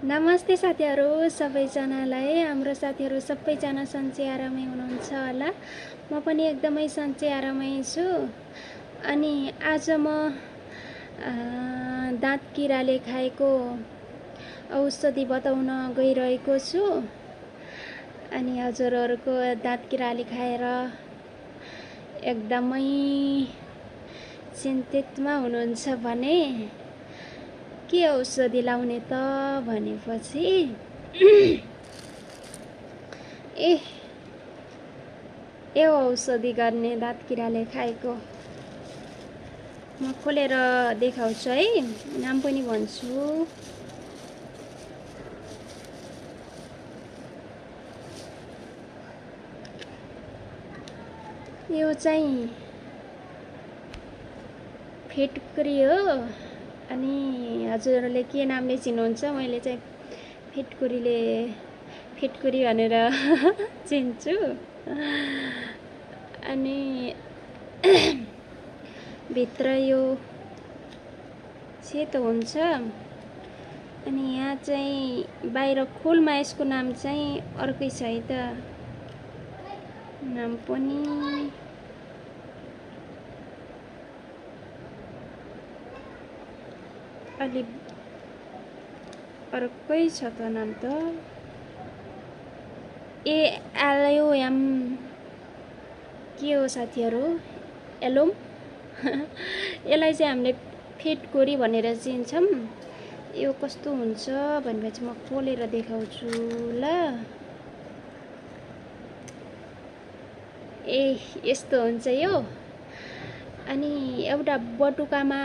नमस्ते साथीहरू सबैजनालाई। हाम्रो साथीहरू सबैजना सन्चै आरामै हुनुहुन्छ होला। म पनि एकदमै सन्चै आरामै छु। अनि आज म दाँत किराले खाएको औषधि बताउन गइरहेको छु। अनि हजुरहरूको दाँत किराले खाएर एकदमै चिन्तितमा हुनुहुन्छ भने के औषधि लाउने त भनेपछि यो औषधि गर्ने दाँत किराले खाएको म खोलेर देखाउँछु है, नाम पनि भन्छु। यो चाहिँ फिटकरी हो। अनि हजुरहरूले के नामले चिन्नुहुन्छ? मैले चाहिँ फिटकुरी भनेर चिन्छु। अनि भित्र यो सेतो हुन्छ। अनि यहाँ चाहिँ बाहिर खोलमा यसको नाम चाहिँ अर्कै छ है त, नाम पनि अलि अर्कै छ त नाम त। एलोएम के हो साथीहरू? एलोम यसलाई चाहिँ हामीले फिटकोरी भनेर चिन्छौँ। यो कस्तो हुन्छ भनेपछि म खोलेर देखाउँछु ल। यस्तो हुन्छ यो। अनि एउटा बटुकामा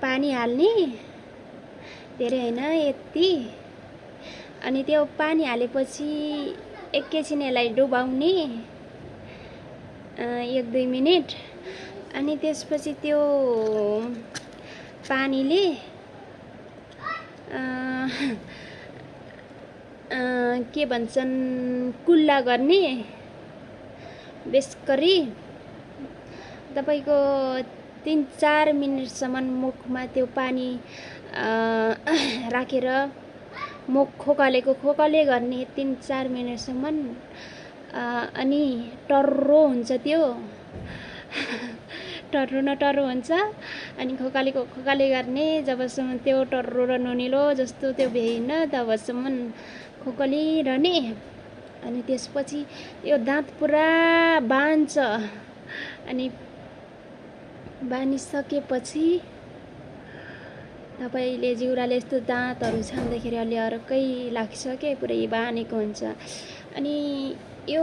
पानी हाल्ने, धेरै हैन यति। अनि त्यो पानी हालेपछि एकैछिन यसलाई डुबाउने 1-2 मिनेट। अनि त्यसपछि त्यो पानीले के भन्छन् कुल्ला गर्ने बेसकरी तपाईको 3-4 मिनेटसम्म मुखमा त्यो पानी राखेर मुख खोकले गर्ने 3-4 मिनेटसम्म। अनि टर्रो हुन्छ त्यो टर्रो हुन्छ। अनि खोकाले गर्ने जबसम्म त्यो टर्रो र नुनिलो जस्तो त्यो भएन तबसम्म खोकलिरहने। अनि त्यसपछि यो दाँत पुरा बान्छ। अनि बानिसकेपछि तपाईले जिउराले यस्तो दाँतहरू छाम्दाखेरि अलि अर्कै लाग्छ के, पुरै बानेको हुन्छ। अनि यो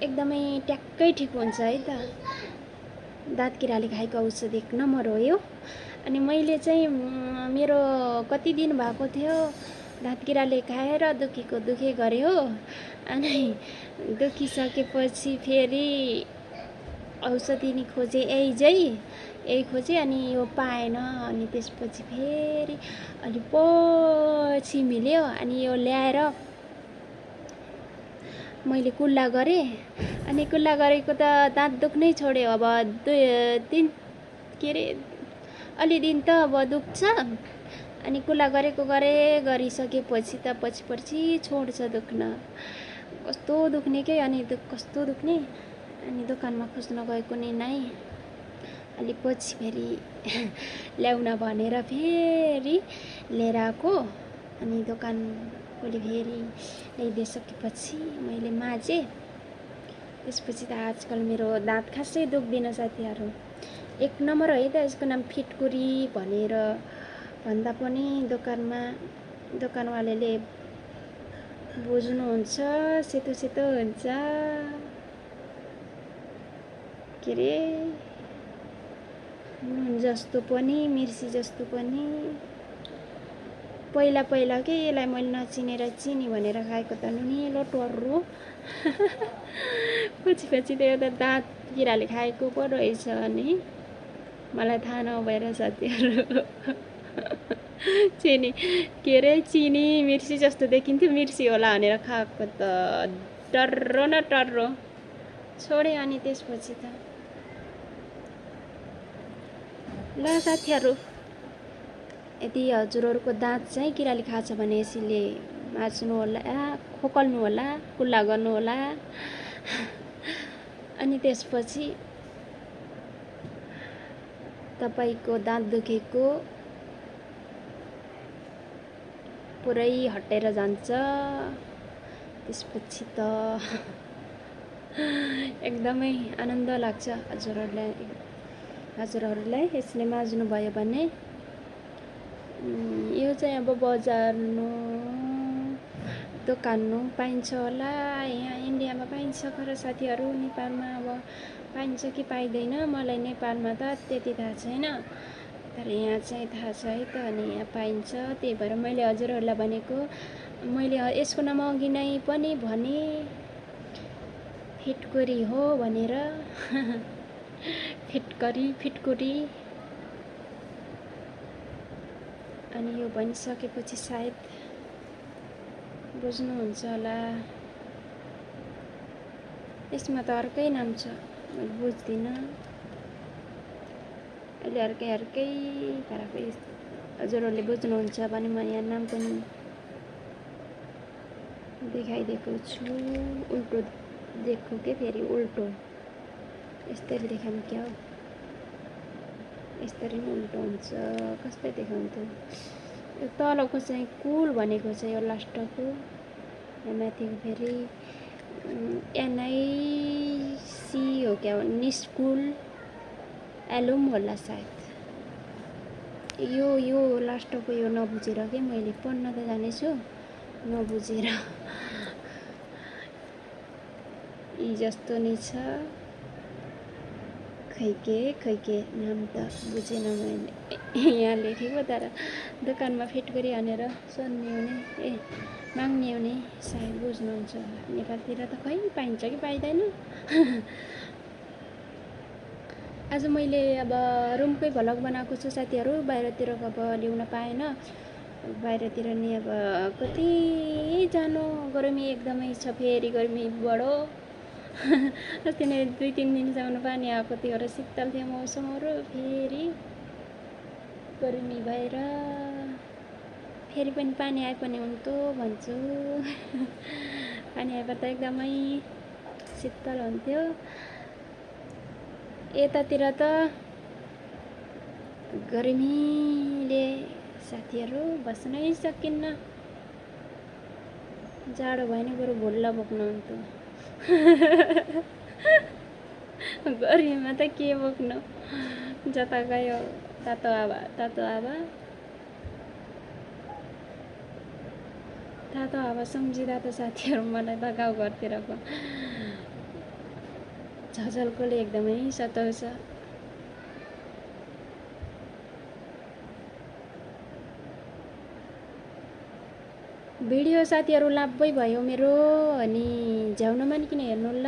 एकदमै ट्याक्कै ठिक हुन्छ है त। दाँत किराले खाएको औषधि 1 नम्बर हो यो। अनि मैले चाहिँ मेरो कति दिन भएको थियो दाँत किराले खाएर दुखे गरे हो। अनि दुखिसकेपछि फेरि औषधि नि खोजे, यही खोजे। अनि यो पाएन। अनि त्यसपछि फेरि अलि पछि मिल्यो। अनि यो ल्याएर मैले कुल्ला गरेँ। अनि कुल्ला गरेको त दाँत दुख्नै छोड्यो। अब 2-3 अलि दिन त अब दुख्छ। अनि कुल्ला गरिसकेपछि त पछि छोड्छ दुख्न। कस्तो दुख्ने के, अनि कस्तो दुख्ने। अनि दोकानमा खोज्न गएको नि नाइ। अलि पछि फेरि ल्याउन भनेर फेरि लिएर आएको। अनि दोकानकोले फेरि ल्याइदिइसकेपछि मैले माझेँ। त्यसपछि त आजकल मेरो दाँत खासै दुख्दैन साथीहरू। 1 नम्बर है त। यसको नाम फिटकुरी भनेर भन्दा पनि दोकानवालाले बुझ्नुहुन्छ। सेतो हुन्छ के रे, नुन जस्तो पनि मिर्सी जस्तो पनि। पहिला के यसलाई मैले नचिनेर चिनी भनेर खाएको त नुनिलो टर्रो। पछि त यो त दाँत किराले खाएको पो रहेछ। अनि मलाई थाहा नभएर साथीहरू चिनी मिर्सी जस्तो देखिन्थ्यो, मिर्सी होला भनेर खाएको त टर्रो छोडे। अनि त्यसपछि त ल साथीहरू यदि हजुरहरूको दाँत चाहिँ किराले खाछ भने यसले माझ्नु होला, खोकल्नु होला, कुल्ला गर्नु होला। अनि त्यसपछि तपाईको दाँत दुखेको पुरै हटेर जान्छ। त्यसपछि त एकदमै आनन्द लाग्छ हजुरहरूलाई यसले माझ्नु भयो भने। यो चाहिँ अब बजारमा दोकानमा पाइन्छ होला, यहाँ इन्डियामा पाइन्छ खर साथीहरू। नेपालमा अब पाइन्छ कि पाइँदैन मलाई नेपालमा त त्यति थाहा छैन, तर यहाँ चाहिँ थाहा छ है त। अनि यहाँ पाइन्छ, त्यही भएर मैले हजुरहरूलाई भनेको। मैले यसको नाम अघि नै पनि भने, फिटकोरी हो भनेर। फिटकोरी। अनि यो भनिसकेपछि सायद बुझ्नुहुन्छ होला। यसमा त अर्कै नाम छ, मैले बुझ्दिनँ अहिले। अर्कै पाराको हजुरहरूले बुझ्नुहुन्छ भने म यहाँ नाम पनि देखाइदिएको छु। उल्टो देखो के, फेरि उल्टो यसरी देखाउँ क्या हो, यसरी नै उल्टो हुन्छ। कस्तै देखाउँथ्यो। यो तलको चाहिँ कुल भनेको चाहिँ यो लास्टको, यहाँ माथिको फेरि NIC हो क्या हो, निस्कुल एलुम होला सायद। यो लास्टको यो नबुझेर के मैले पढ्न त जानेछु, नबुझेर यी जस्तो नै छ। खैके नाम त बुझेन मैले। यहाँ लेखेको, तर दोकानमा फिट गरी हानेर सोध्ने हुने, माग्ने हुने सायद बुझ्नुहुन्छ होला। नेपालतिर त खै पाइन्छ कि पाइँदैन। आज मैले अब रुमकै भ्लग बनाएको छु साथीहरू। बाहिरतिर अब ल्याउन पाएन, बाहिरतिर नि अब कति जानु, गर्मी एकदमै छ, फेरि गर्मी बढो। अस्ति नै 2-3 दिनसम्म पानी आएको थियो र शीतल थियो मौसमहरू, फेरि गर्मी भएर फेरि पनि पानी आए पनि हुन्थ्यो भन्छु। पानी आए त एकदमै शीतल हुन्थ्यो। यतातिर त गर्मीले साथीहरू बस्नै सकिन्न। जाडो भयो भने बरु भुल्ला बोक्नुहुन्थ्यो। गर्मीमा त के बोक्नु, जता गयो तातो हावा। तातो हावा सम्झिँदा त साथीहरू मलाई त गाउँघरतिरको झझल्कोले एकदमै सताउँछ। भिडियो साथीहरू लाभै भयो मेरो, अनि झ्याउन मानिकन हेर्नु ल।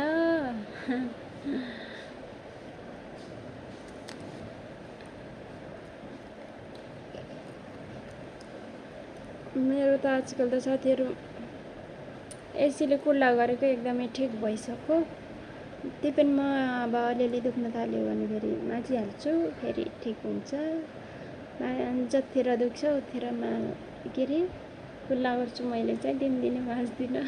मेरो त आजकल त साथीहरू एसीले कुल्ला गरेको एकदमै ठिक भइसक्यो। त्यही पनि म अब अलिअलि दुख्न थाल्यो भने फेरि माझिहाल्छु, फेरि ठिक हुन्छ। जतिखेर दुख्छ उतिखेर के अरे कुल्ला गर्छु। मैले चाहिँ दिनदिनै माझ्दिनँ।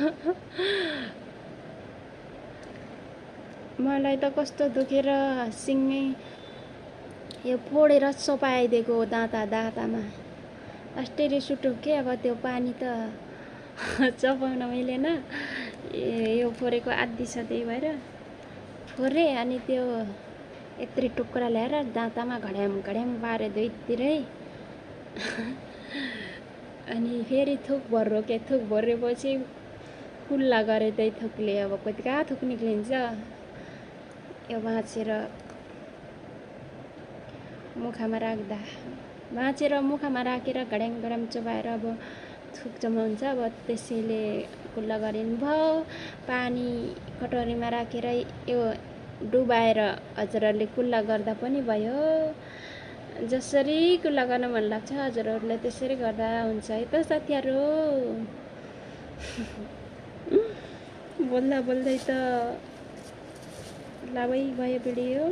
मलाई त कस्तो दुखेर सिङ्गै यो फोडेर चपाइदिएको दाँतामा। अस्ति रिस उठ्यो के, अब त्यो पानी त चपाउन मिलेन। यो फोरेको आदि छ, त्यही भएर फोरे। अनि त्यो यत्रो टुक्रा ल्याएर दाँतामा घड्याम पारे दुईतिरै। अनि फेरि थुक भरेपछि कुल्ला गरे त्यही थुकले। अब कतिका थुक निक्लिन्छ। यो भाँचेर मुखमा राख्दा, मुखमा राखेर घड्याङ चबाएर अब थुक जम्मा हुन्छ। अब त्यसैले कुल्ला गरिनु भयो। पानी कटोरीमा राखेर यो डुबाएर हजुरहरूले कुल्ला गर्दा पनि भयो। जसरी कुल्ला गर्न मन लाग्छ हजुरहरूलाई त्यसरी गर्दा हुन्छ है त साथीहरू। बोल्दै त लामै भयो भिडियो।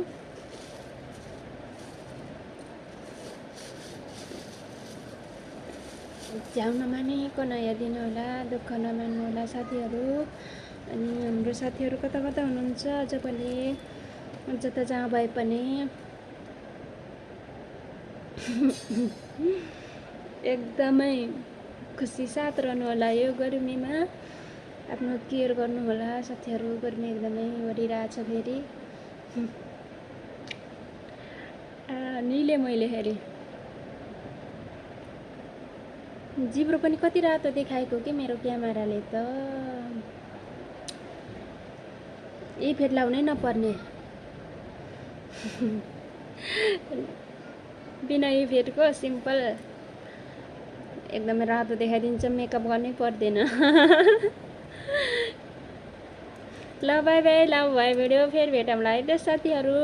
झ्याउ नमानिकन हेरिदिनु होला, दुःख नमान्नु होला साथीहरू। अनि हाम्रो साथीहरू कता कता हुनुहुन्छ अझ पनि, जता जहाँ भए पनि एकदमै खुसी साथ रहनु होला। यो गर्मीमा आफ्नो केयर गर्नु होला साथीहरू। गर्मी एकदमै बढिरहेछ फेरि। निले मैले हेरेँ जिब्रो पनि कति रातो देखाएको कि मेरो क्यामेराले त। इफेक्ट लाउनै नपर्ने बिना इफेक्टको सिम्पल एकदमै रातो देखाइदिन्छ, मेकअप गर्नै पर्दैन। ल बाई बाई, ल भयो भिडियो फेरि भेटौँला है त साथीहरू।